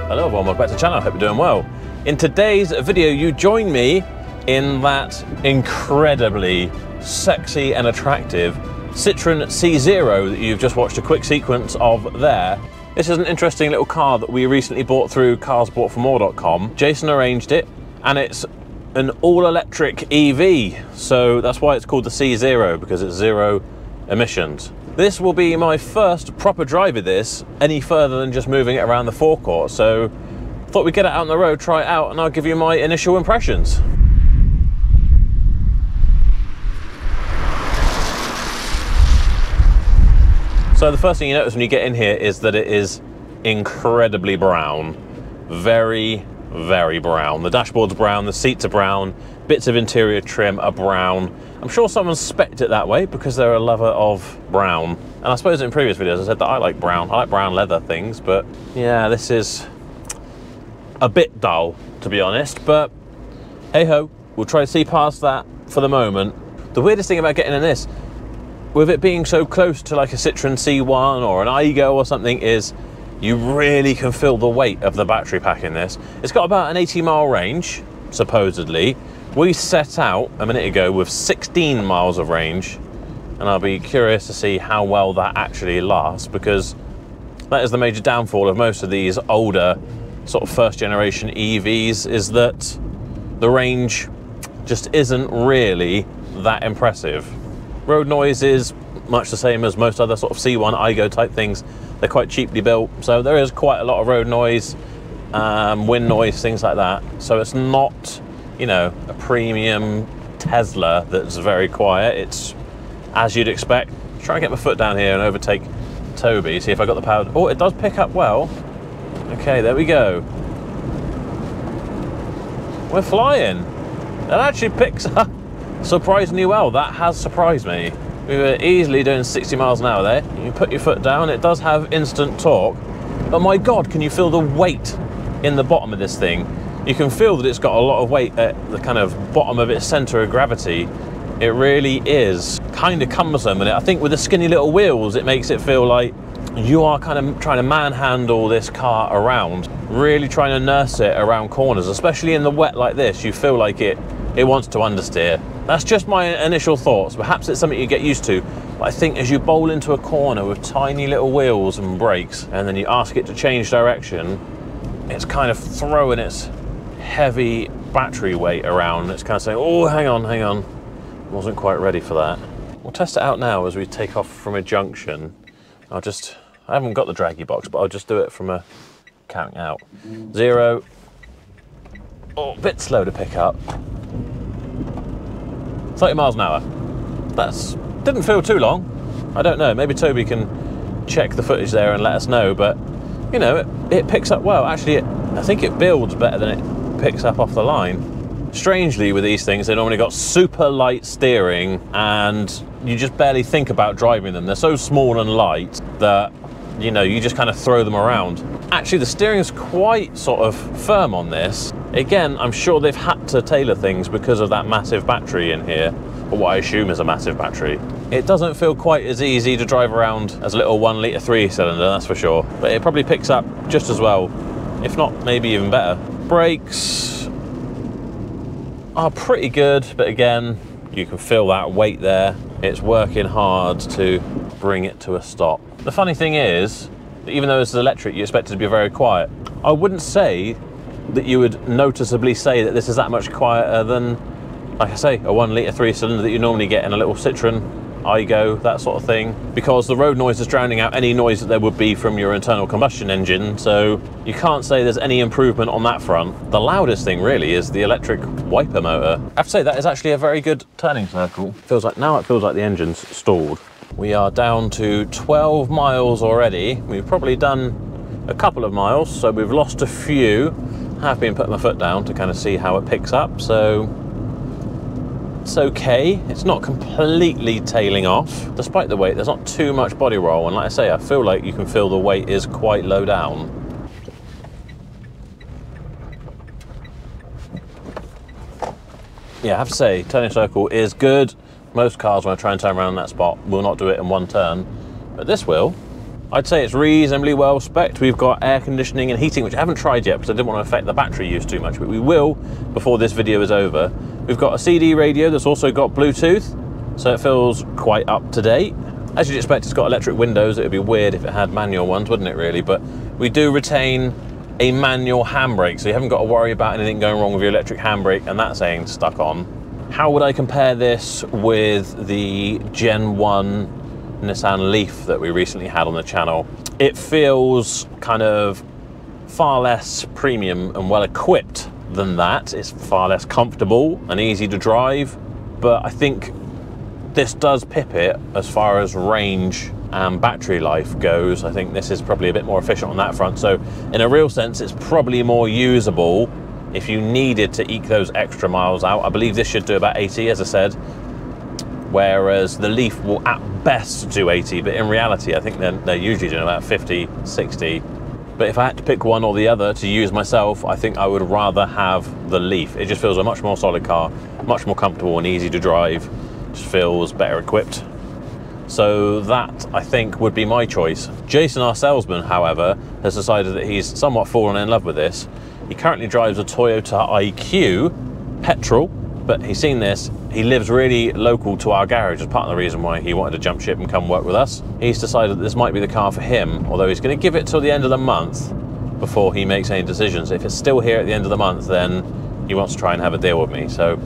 Hello everyone, welcome back to the channel, I hope you're doing well. In today's video you join me in that incredibly sexy and attractive Citroen C Zero that you've just watched a quick sequence of there. This is an interesting little car that we recently bought through carsboughtformore.com. Jason arranged it and it's an all-electric EV, so that's why it's called the C Zero, because it's zero emissions. This will be my first proper drive of this, any further than just moving it around the forecourt, so thought we'd get it out on the road, try it out, and I'll give you my initial impressions. So the first thing you notice when you get in here is that it is incredibly brown. Very, very brown. The dashboard's brown, the seats are brown, bits of interior trim are brown. I'm sure someone spec'd it that way because they're a lover of brown. And I suppose in previous videos I said that I like brown. I like brown leather things, but yeah, this is a bit dull, to be honest. But hey-ho, we'll try to see past that for the moment. The weirdest thing about getting in this, with it being so close to like a Citroen C1 or an Igo or something, is you really can feel the weight of the battery pack in this. It's got about an 80-mile range, supposedly. We set out a minute ago with 16 miles of range, and I'll be curious to see how well that actually lasts, because that is the major downfall of most of these older sort of first generation EVs, is that the range just isn't really that impressive. Road noise is much the same as most other sort of C1 Igo type things. They're quite cheaply built, so there is quite a lot of road noise, wind noise, things like that. So it's not, you know, a premium Tesla that's very quiet. It's as you'd expect. Try and get my foot down here and overtake Toby, see if I got the power. Oh, it does pick up well. Okay, there we go. We're flying. It actually picks up surprisingly well. That has surprised me. We were easily doing 60 miles an hour there. You put your foot down, it does have instant torque. But my God, can you feel the weight in the bottom of this thing? You can feel that it's got a lot of weight at the kind of bottom of its center of gravity. It really is kind of cumbersome, and I think with the skinny little wheels, it makes it feel like you are kind of trying to manhandle this car around, really trying to nurse it around corners, especially in the wet like this. You feel like it wants to understeer. That's just my initial thoughts. Perhaps it's something you get used to, but I think as you bowl into a corner with tiny little wheels and brakes, and then you ask it to change direction, it's kind of throwing its heavy battery weight around. It's kind of saying, oh, hang on, wasn't quite ready for that. We'll test it out now as we take off from a junction. I haven't got the draggy box, but I'll just do it from a counting out. 0, oh, a bit slow to pick up. 30 miles an hour. Didn't feel too long. I don't know, maybe Toby can check the footage there and let us know, but you know, it picks up well. Actually, I think it builds better than it picks up off the line. Strangely, with these things, they normally got super light steering and you just barely think about driving them. They're so small and light that, you know, you just kind of throw them around. Actually, the steering is quite sort of firm on this. Again, I'm sure they've had to tailor things because of that massive battery in here, or what I assume is a massive battery. It doesn't feel quite as easy to drive around as a little 1 litre 3-cylinder, that's for sure. But it probably picks up just as well, if not maybe even better. Brakes are pretty good, but again, you can feel that weight there. It's working hard to bring it to a stop. The funny thing is, that even though it's electric, you expect it to be very quiet. I wouldn't say that you would noticeably say that this is that much quieter than, like I say, a 1 litre 3-cylinder that you normally get in a little Citroen IGO, that sort of thing, because the road noise is drowning out any noise that there would be from your internal combustion engine, so you can't say there's any improvement on that front. The loudest thing really is the electric wiper motor. I have to say that is actually a very good turning circle. Feels like now it feels like the engine's stalled. We are down to 12 miles already. We've probably done a couple of miles, so we've lost a few. I have been putting my foot down to kind of see how it picks up, so it's okay. It's not completely tailing off. Despite the weight, there's not too much body roll, and like I say, I feel like you can feel the weight is quite low down. Yeah, I have to say, turning circle is good. Most cars, when I try and turn around in that spot, will not do it in one turn, but this will. I'd say it's reasonably well spec'd. We've got air conditioning and heating, which I haven't tried yet because I didn't want to affect the battery use too much, but we will before this video is over. We've got a CD radio that's also got Bluetooth, so it feels quite up to date. As you'd expect, it's got electric windows. It would be weird if it had manual ones, wouldn't it really? But we do retain a manual handbrake, so you haven't got to worry about anything going wrong with your electric handbrake and that saying stuck on. How would I compare this with the Gen 1 Nissan Leaf that we recently had on the channel? It feels kind of far less premium and well equipped than that. It's far less comfortable and easy to drive, but I think this does pip it as far as range and battery life goes. I think this is probably a bit more efficient on that front, so in a real sense it's probably more usable if you needed to eke those extra miles out. I believe this should do about 80, as I said, whereas the Leaf will at best do 80, but in reality I think they're usually doing about 50, 60. But if I had to pick one or the other to use myself, I think I would rather have the Leaf. It just feels a much more solid car, much more comfortable and easy to drive, just feels better equipped. So that, I think, would be my choice. Jason, our salesman, however, has decided that he's somewhat fallen in love with this. He currently drives a Toyota IQ petrol, but he's seen this. He lives really local to our garage as part of the reason why he wanted to jump ship and come work with us. He's decided that this might be the car for him, although he's going to give it till the end of the month before he makes any decisions. If it's still here at the end of the month, then he wants to try and have a deal with me. So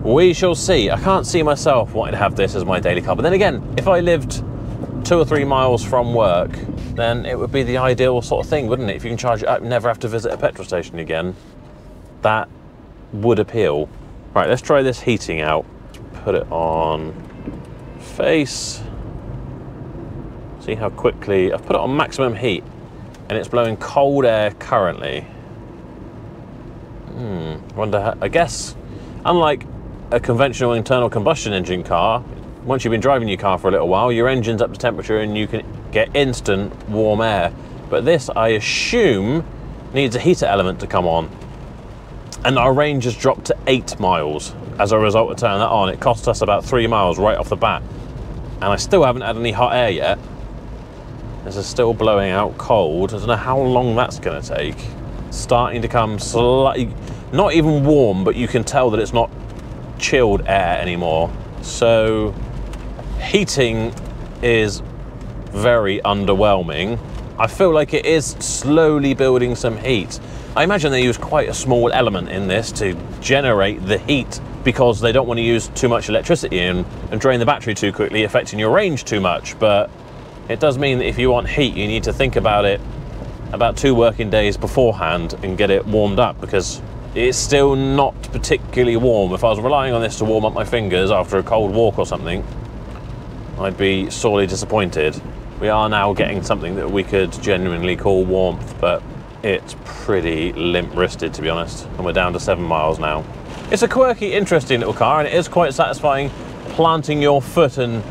we shall see. I can't see myself wanting to have this as my daily car. But then again, if I lived 2 or 3 miles from work, then it would be the ideal sort of thing, wouldn't it? If you can charge it up, never have to visit a petrol station again. That would appeal. Right, let's try this heating out. Put it on face. See how quickly, I've put it on maximum heat and it's blowing cold air currently. Wonder how, I guess, unlike a conventional internal combustion engine car, once you've been driving your car for a little while, your engine's up to temperature and you can get instant warm air. But this, I assume, needs a heater element to come on. And our range has dropped to 8 miles as a result of turning that on. It cost us about 3 miles right off the bat. And I still haven't had any hot air yet. This is still blowing out cold. I don't know how long that's going to take. It's starting to come slightly, not even warm, but you can tell that it's not chilled air anymore. So heating is very underwhelming. I feel like it is slowly building some heat. I imagine they use quite a small element in this to generate the heat because they don't want to use too much electricity and drain the battery too quickly, affecting your range too much. But it does mean that if you want heat, you need to think about it about 2 working days beforehand and get it warmed up, because it's still not particularly warm. If I was relying on this to warm up my fingers after a cold walk or something, I'd be sorely disappointed. We are now getting something that we could genuinely call warmth, but it's pretty limp-wristed, to be honest, and we're down to 7 miles now. It's a quirky, interesting little car, and it is quite satisfying planting your foot and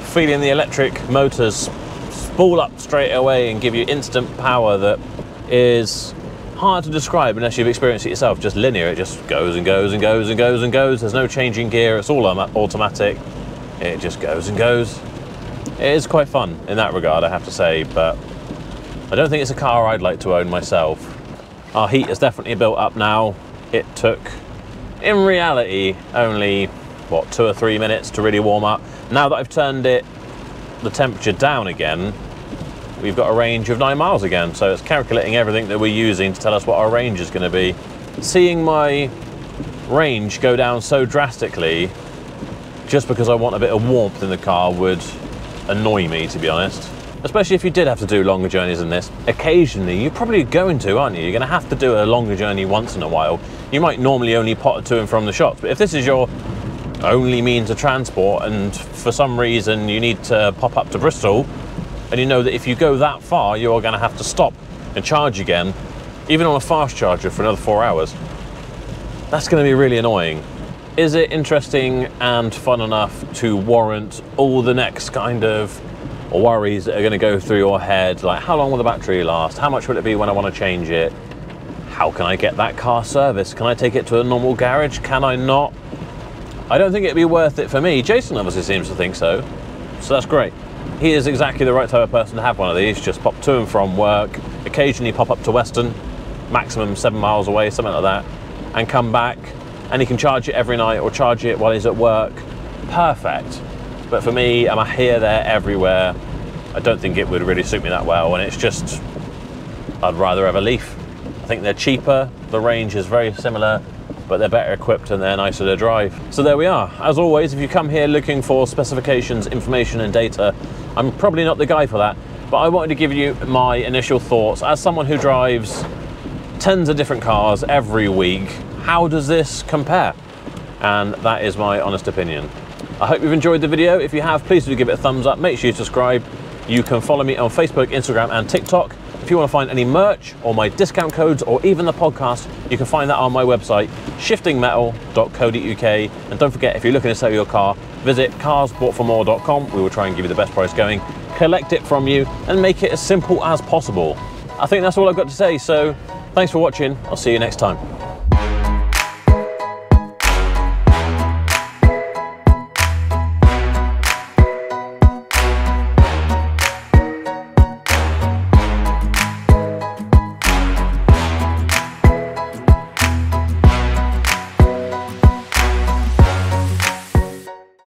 feeling the electric motors spool up straight away and give you instant power that is hard to describe unless you've experienced it yourself. Just linear, it just goes and goes and goes and goes and goes. There's no changing gear, it's all automatic. It just goes and goes. It is quite fun in that regard, I have to say, but I don't think it's a car I'd like to own myself. Our heat is definitely built up now. It took, in reality, only, what, 2 or 3 minutes to really warm up. Now that I've turned the temperature down again, we've got a range of 9 miles again. So it's calculating everything that we're using to tell us what our range is going to be. Seeing my range go down so drastically just because I want a bit of warmth in the car would annoy me, to be honest. Especially if you did have to do longer journeys than this. Occasionally, you're probably going to, aren't you? You're going to have to do a longer journey once in a while. You might normally only pot to and from the shops, but if this is your only means of transport and for some reason you need to pop up to Bristol, and you know that if you go that far, you're going to have to stop and charge again, even on a fast charger for another 4 hours, that's going to be really annoying. Is it interesting and fun enough to warrant all the next kind of worries that are going to go through your head, like how long will the battery last, how much will it be when I want to change it, how can I get that car serviced, can I take it to a normal garage, can I not? I don't think it'd be worth it for me. Jason obviously seems to think so that's great. He is exactly the right type of person to have one of these. Just pop to and from work, occasionally pop up to Weston, maximum 7 miles away, something like that, and come back, and he can charge it every night or charge it while he's at work. Perfect. But for me, I'm here, there, everywhere. I don't think it would really suit me that well, and it's just, I'd rather have a Leaf. I think they're cheaper, the range is very similar, but they're better equipped and they're nicer to drive. So there we are. As always, if you come here looking for specifications, information and data, I'm probably not the guy for that, but I wanted to give you my initial thoughts. As someone who drives tons of different cars every week, how does this compare? And that is my honest opinion. I hope you've enjoyed the video. If you have, please do give it a thumbs up. Make sure you subscribe. You can follow me on Facebook, Instagram and TikTok. If you want to find any merch or my discount codes or even the podcast, you can find that on my website, shiftingmetal.co.uk. And don't forget, if you're looking to sell your car, visit carsboughtformore.com. We will try and give you the best price going, collect it from you and make it as simple as possible. I think that's all I've got to say. So thanks for watching. I'll see you next time.